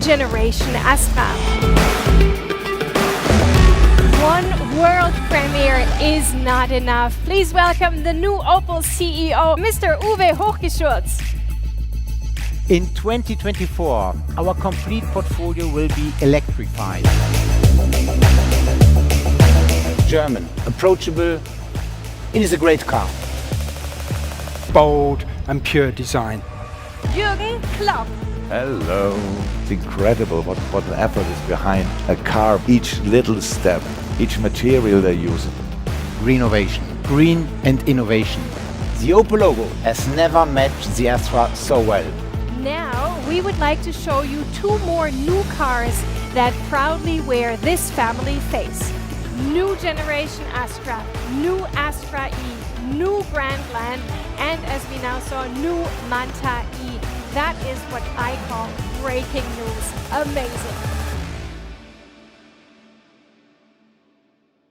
generation Astra. One world premiere is not enough. Please welcome the new Opel CEO, Mr. Uwe Hochgeschurtz. In 2024, our complete portfolio will be electrified. German, approachable, it is a great car. Bold and pure design. Jürgen Klopp. Hello. It's incredible what an effort is behind a car. Each little step, each material they use. Renovation, green and innovation. The Opel logo has never matched the Astra so well. Now we would like to show you two more new cars that proudly wear this family face. New generation Astra, new Astra E, new Grandland, and as we now saw, new Manta E. That is what I call breaking news. Amazing.